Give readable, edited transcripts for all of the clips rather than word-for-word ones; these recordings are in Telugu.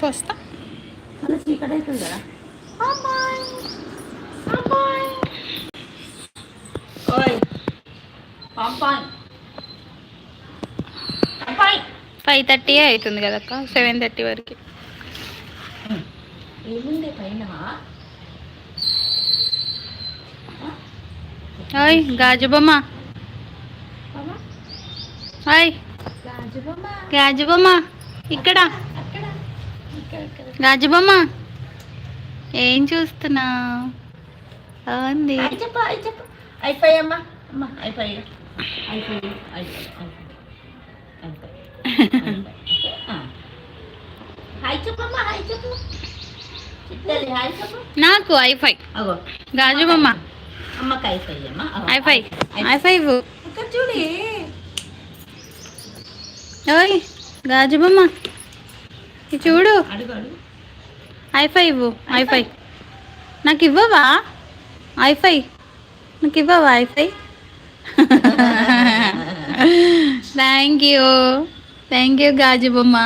పోస్తా మళ్ళీ చీకటి అవుతుంది కదా. అమ్మాయి అమ్మాయి ఓయ్ పంపాయి 5:30 అవుతుంది కదక్క, 7:30 వరకు. ఏముంది పైన? హాయ్ గాజుబొమ్మ, హాయ్ గాజుబొమ్మ, ఇక్కడ గాజుబొమ్మ ఏం చూస్తున్నా అంది. చెప్పు చెప్పు. అయిపోయి అమ్మా అమ్మ అయిపోయి అయిపోయి అయిపోయి హాయ్ చెప్పమ్మా, హాయ్ చెప్పు. హాయ్ చెప్పు. నాకు ఐఫై అగో గాజుబొమ్మ, అమ్మకి అయిపోయి అమ్మా ఐఫై ఐఫై ఇక్కడ చూడి. ఓయ్ గాజుబొమ్మ ఇది చూడు. అడుగు అడుగు. ఐఫై ఇవ్వు, ఐఫై నాకు ఇవ్వవా? ఐఫై నాకు ఇవ్వవా? ఐఫై థ్యాంక్ యూ గాజుబొమ్మ.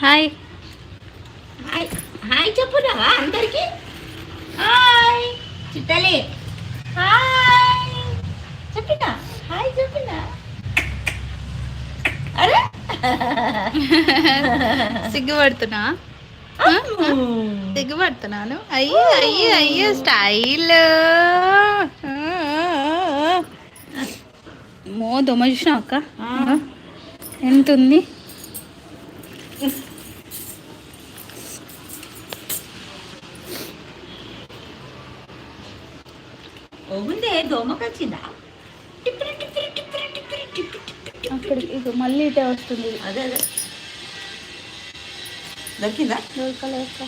హాయ్ హాయ్ హాయ్ చెప్పురా అందరికి. హాయ్ చిట్టలి, హాయ్ చెప్పినా, హాయ్ చెప్పినా. అరే సిగ్గుపడుతున్నా, సిగ్గుపడుతున్నాను. అయ్యో స్టైల్. దొమ్మ చూసినావు అక్క ఎంత ఉంది? ఓగుందే దోమకొచ్చిందా? అక్కడికి ఇక మళ్ళీ ఇటే వస్తుంది. అదే అదే దొరికిందా? దొరకలేక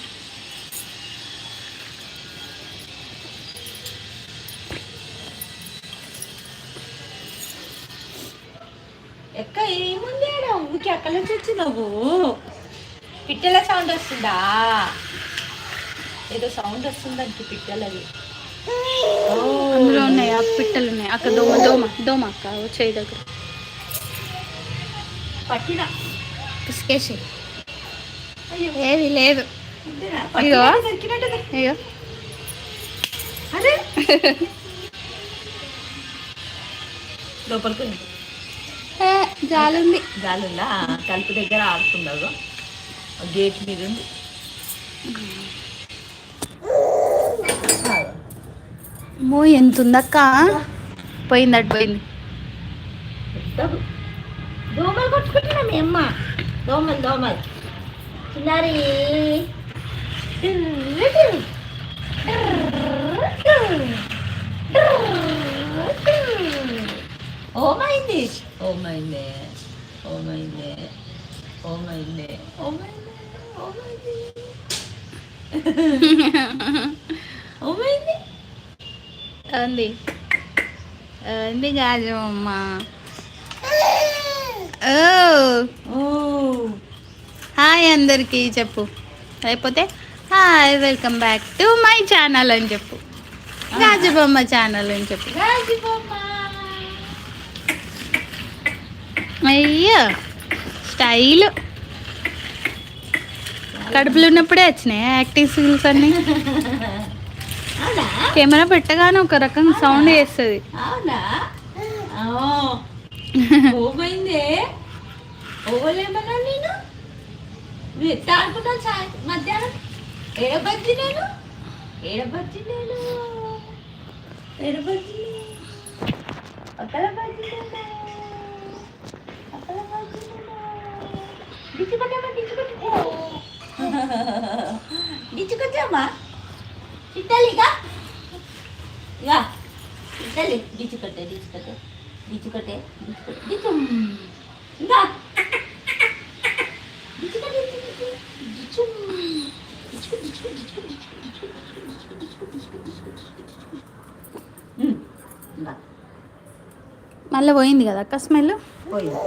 ఎక్క ఏముంది ఆడ? ఊరికి అక్కడి నుంచి వచ్చినావు. పిట్టల సౌండ్ వస్తుందా? ఏదో సౌండ్ వస్తుందంటే పిట్టలది. అందులో ఉన్నాయి, ఆ పిట్టలు ఉన్నాయి అక్క. దోమ అక్క వచ్చేయి దగ్గర పట్టిన పిసికేసి ఏది లేదు. ఇగో ఇగో అదే లోపలికి జాలుంది. గాలుందా? తలుపు దగ్గర ఆడుతుండదు, గేట్ మీద ఉంది. ఎంత ఉందక్క? పోయింది, అటు పోయింది. దోమలు కొట్టుకుంటున్నా మీ అమ్మ. దోమలు చిన్నారి. ఓమైంది ఓమైంది ఓమైంది ఓమైంది ఓమైంది ఓమైంది అంది అంది గాజమ్మ. హాయ్ అందరికీ చెప్పు, అయిపోతే hi welcome back to my channel అని చెప్పు. గాజుబొమ్మ ఛానల్ అని చెప్పు. అయ్యో స్టైల్. కడుపులో ఉన్నప్పుడే వచ్చినాయి యాక్టింగ్ స్కిల్స్ అన్నీ. కెమెరా పెట్టగానే ఒక రకంగా సౌండ్ చేస్తుంది. ఓమైందే ఓవలేమన్నా నేను ఎట్లా ఆడుకున్నాను మధ్యాహ్నం. ఏడబజ్జి నేను అక్కడ బజ్జి డిచ్చుకొచ్చామా ఇట్టలిగా. ఇక ఇట్టలి డిచ్చుకట్టే ఇంకా మళ్ళీ పోయింది కదా అక్క స్మెల్. పోయింది.